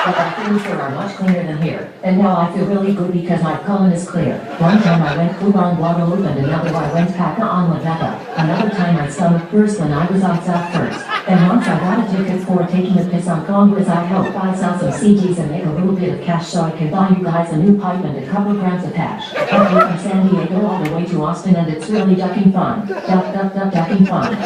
but the things here are much cleaner than here. And now I feel really good because my colon is clear. One time I went poop on Guadalupe and another I went caca on La Vega. Another time I stomach burst when I was on South First. And once I got a ticket for taking a piss on Congress. I hope I sell some CGs and make a little bit of cash so I can buy you guys a new pipe and a couple grams of hash. I flew from San Diego all the way to Austin and it's really ducking fun. Ducking fun.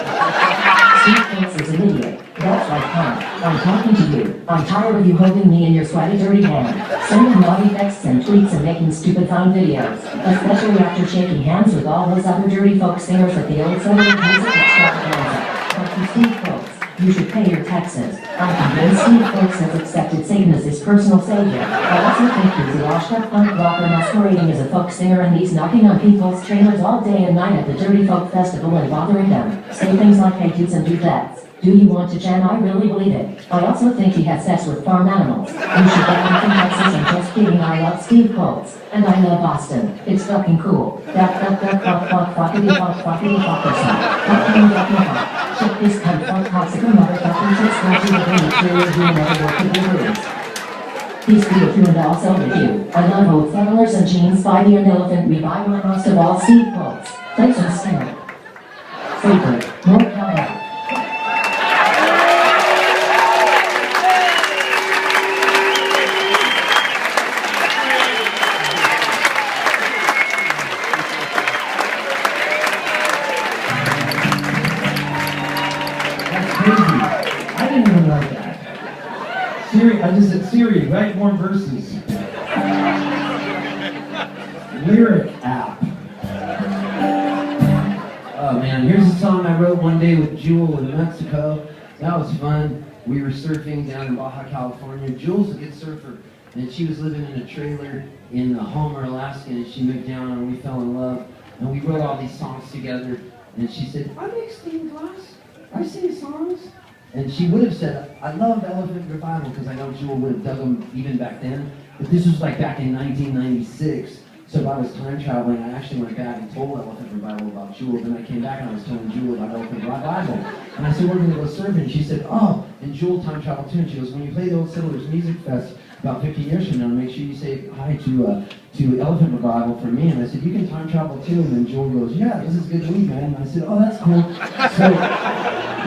Steve Poltz is an idiot. That's right, huh? I'm talking to you. I'm tired of you holding me in your sweaty, dirty hand, sending naughty texts and tweets and making stupid fun videos, especially after shaking hands with all those other dirty folk singers at the old Southern Music Extravaganza. But to Steve Poltz, you should pay your taxes. I'm convinced Steve Poltz has accepted Satan as his personal savior. I also think he's a washed-up punk rocker masquerading as a folk singer and he's knocking on people's trailers all day and night at the Dirty Folk Festival and bothering them. Say things like hey dudes and dudettes. Do you want to jam? I really believe it. I also think he has sex with farm animals. You should get him from Texas. I'm just kidding. I love Steve Poltz. And I love Boston. It's fucking cool. Fuckity Check this cunt fuck toxic motherfucking shit scratching the brain material who never worked in the rooms. Peace be with you and also with you. I love old settlers and jeans, Spidey and elephant revival and most of all Steve Poltz. Thanks and stand. Favorite. More power. I didn't even know that. Siri, I just said, Siri, write more verses. Lyric app. Oh man, here's a song I wrote one day with Jewel in Mexico. That was fun. We were surfing down in Baja California. Jewel's a good surfer, and she was living in a trailer in Homer, Alaska, and she moved down and we fell in love. And we wrote all these songs together, and she said, I make stained glass. I sing songs. And she would have said, I love Elephant Revival, because I know Jewel would have dug them even back then. But this was like back in 1996. So if I was time traveling, I actually went back and told Elephant Revival about Jewel. Then I came back and I was telling Jewel about Elephant Revival. And I said, we're going to go surfing. And she said, oh, and Jewel time traveled too. And she goes, when you play the Old Settlers Music Fest about 15 years from now, make sure you say hi to Elephant Revival for me. And I said, you can time travel too. And then Jewel goes, yeah, this is good weed, man. And I said, oh, that's cool. So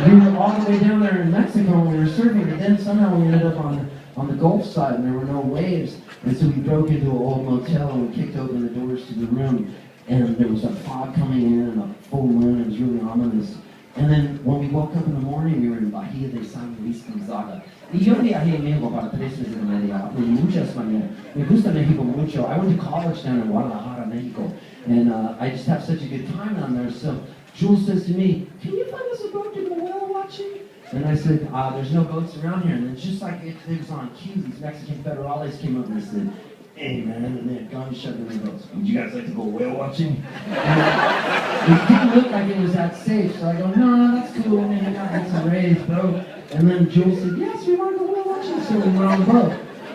we were all the way down there in Mexico and we were surfing, but then somehow we ended up on the Gulf side and there were no waves. And so we broke into an old motel and we kicked open the doors to the room. And there was a fog coming in and a full moon. It was really ominous. And then when we woke up in the morning, we were in Bahía de San Luis Gonzaga. Y yo viajé en México para 3 meses y medio. Hablé mucho español. Me gusta México mucho. I went to college down in Guadalajara, Mexico. And I just have such a good time down there. So Jules says to me, can you find us a boat to go whale watching? And I said, there's no boats around here. And then just like it was on cue, these Mexican federales came up and they said, hey man, and they had guns shoved in their boats. Would you guys like to go whale watching? And it didn't look like it was that safe, so I go, no, that's cool, man, I got some rays, bro. And then Jewel said, yes, we want to go whale watching, so we went on the boat.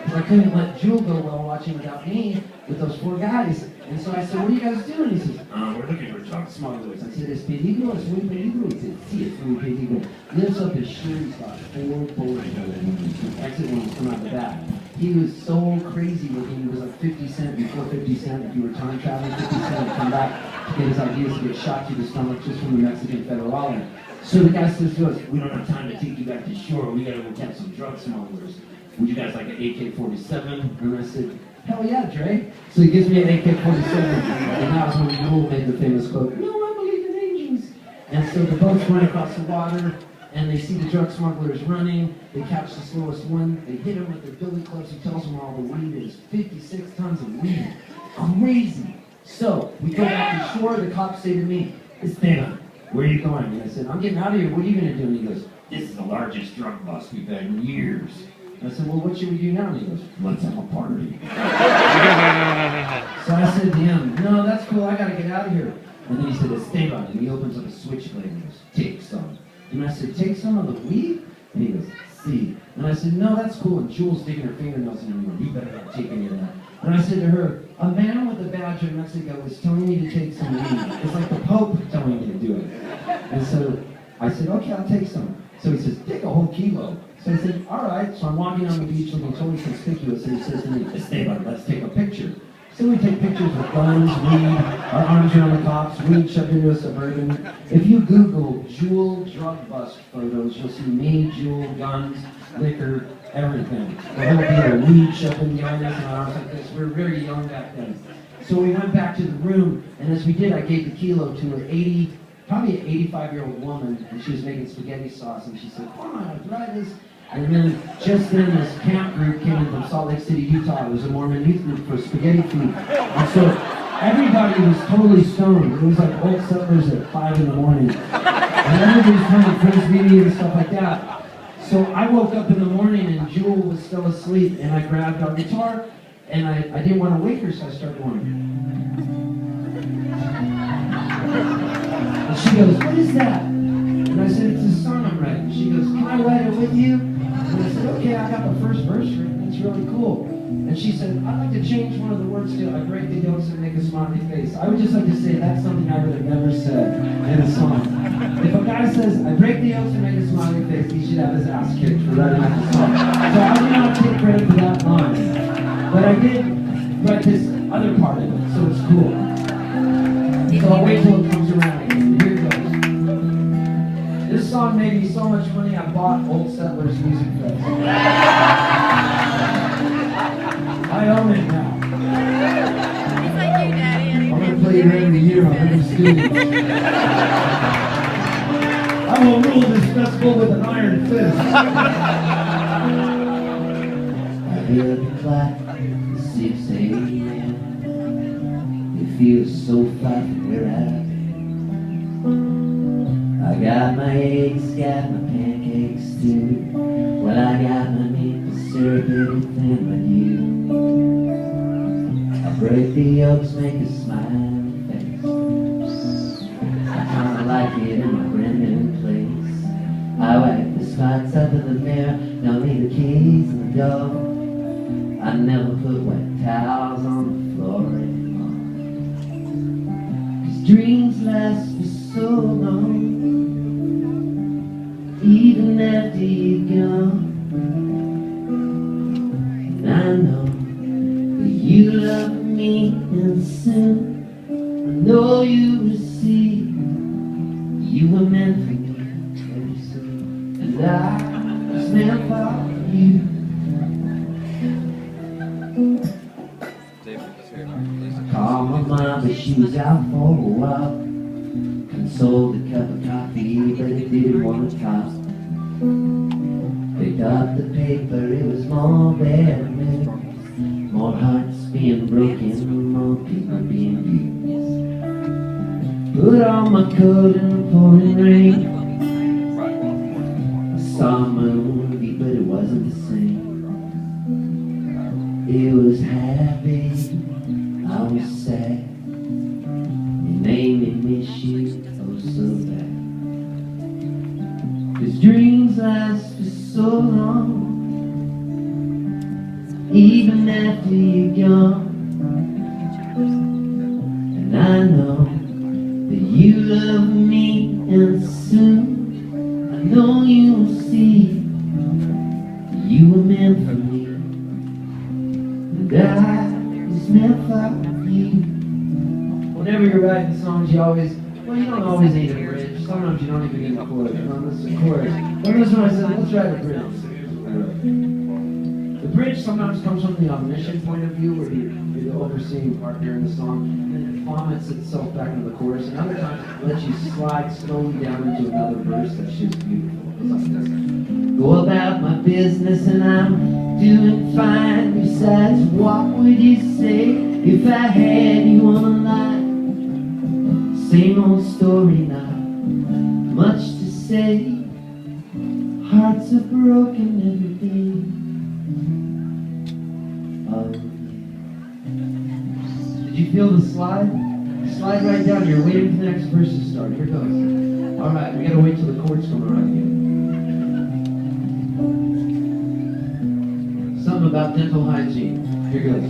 So I couldn't let Jewel go whale watching without me, with those 4 guys. And so I said, what are you guys doing? He says, we're looking for drug smugglers. I said, es peligro, es muy peligro. He said, sí, es muy peligro. Lifts up his shirt, he's got 4 bullet holes. Exit ones come out the back. He was so crazy looking. He was like 50 cent before 50 cent. If you were time traveling, 50 cent would come back to get his ideas to get shot through the stomach just from the Mexican federale. So the guy says to us, we don't have time to take you back to shore. We gotta go catch some drug smugglers. Would you guys like an AK-47? And I said, hell yeah, Dre. So he gives me an AK-47, and that was when Jewel made the famous quote, no, I believe in angels. And so the boats run across the water, and they see the drug smugglers running. They catch the slowest one. They hit him with their billy clubs. He tells them where all the weed is. 56 tons of weed. Crazy. So we go back to shore. The cops say to me, Esteban, where are you going? And I said, I'm getting out of here. What are you going to do? And he goes, this is the largest drug bust we've had in years. I said, well, what should we do now? And he goes, let's have a party. So I said to him, no, that's cool, I gotta get out of here. And then he said, Esteban, and he opens up a switchblade and goes, take some. And I said, take some of the weed? And he goes, see. And I said, no, that's cool. And Jewel's digging her fingernails in me, you better not take any of that. And I said to her, a man with a badge in Mexico is telling me to take some weed. It's like the Pope telling me to do it. And so I said, okay, I'll take some. So he says, take a whole kilo. So I said, all right. So I'm walking on the beach looking totally conspicuous, and he says to me, Esteban, let's take a picture. So we take pictures with guns, weed, our arms around the cops, weed shoved into a Suburban. If you Google Jewel drug bust photos, you'll see me, Jewel, guns, liquor, everything. The whole deal, weed shoved in the arms and arms like this. We were very young back then. So we went back to the room, and as we did, I gave the kilo to an probably an 85-year-old woman, and she was making spaghetti sauce, and she said, come on, arthritis. And then just then this camp group came in from Salt Lake City, Utah. It was a Mormon youth group for spaghetti food. And so everybody was totally stoned. It was like Poltz Siri at 5 in the morning. And everybody's trying to frisbee me and stuff like that. So I woke up in the morning and Jewel was still asleep, and I grabbed our guitar, and I didn't want to wake her, so I started going. And she goes, what is that? And I said, it's a song I'm writing. She goes, can I write it with you? And I said, okay, I got the first verse written. It's really cool. And she said, I'd like to change one of the words to I break the yolks and make a smiley face. I would just like to say that's something I would have never said in a song. If a guy says, I break the yolks and make a smiley face, he should have his ass kicked for writing that song. So I did not take credit for that line. But I did write this other part of it, so it's cool. So I'll wait till it comes around again. Here it goes. This song made me so much money, I bought Old Settlers Music Fest. I own it now. He's like you, Daddy. I'm going to play it every year on every stage. I will rule this festival with an iron fist. I get up at clock, 6 a.m. It feels so far from where I've been. I got my eggs, got my pancakes too. Well, I got my maple syrup, everything but you. I break the yolks, make a smiley face. I kinda like it in my brand new place. I wipe the spots up in the mirror, don't need the keys in the door. I never put wet towels on the floor anymore. 'Cause dreams last for so long, even after you're gone. And I know that you love me, and soon I know you will see you were meant for me very soon, and I was meant for you. I called my mom, but she was out for a while. Consoled a cup of coffee, but it didn't want to talk. Picked up the paper, it was more bad news. More hearts being broken, more people being used. Put on my coat in the pouring rain. I saw a movie, but it wasn't the same. It was happy, I was sad. It made me miss you oh so bad. 'Cause dreams last for so long, even after you're gone. And I know that you love me, and soon I know you'll see you were meant for me, and I was meant for you. Whenever you're writing songs, you always, well, you don't always need a bridge. Sometimes you don't even need a chorus. This is a chorus. But this one I said, let's write a bridge. The bridge sometimes comes from the omniscient point of view, where you're the overseeing part during the song, and then it vomits itself back into the chorus, and other times it lets you slide slowly down into another verse that's just beautiful. It's like this. Go about my business and I'm doing fine. Besides, what would you say if I had you on a line? Same old story now, much to say. Hearts are broken every day. Oh, yeah. Did you feel the slide? Slide right down. You're waiting for the next verse to start. Here goes. All right, we gotta wait till the chords come around again. Something about dental hygiene. Here goes.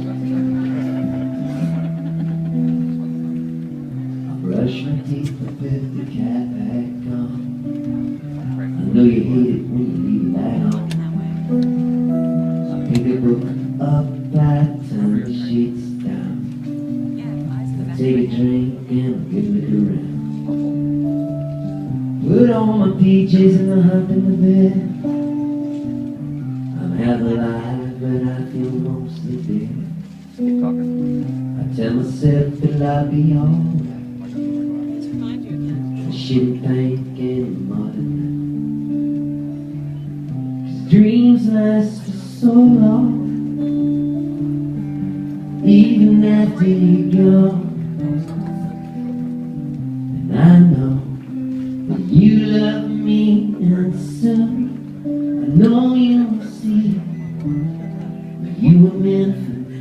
I brush my teeth, I put the cat back on. I know you hate it when you leave it out. on my PJs and I hop in the bed. I'm half alive, but I feel mostly dead. I tell myself that I'll be alright. The shitty pain getting modern. 'Cause dreams last for so long, even after you're gone. And I know that you love me, and soon I know you'll see that you were meant for me,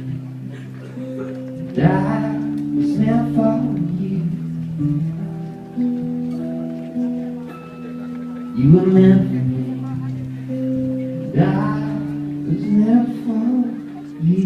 and I was meant for you. You were meant for me, and I was meant for you.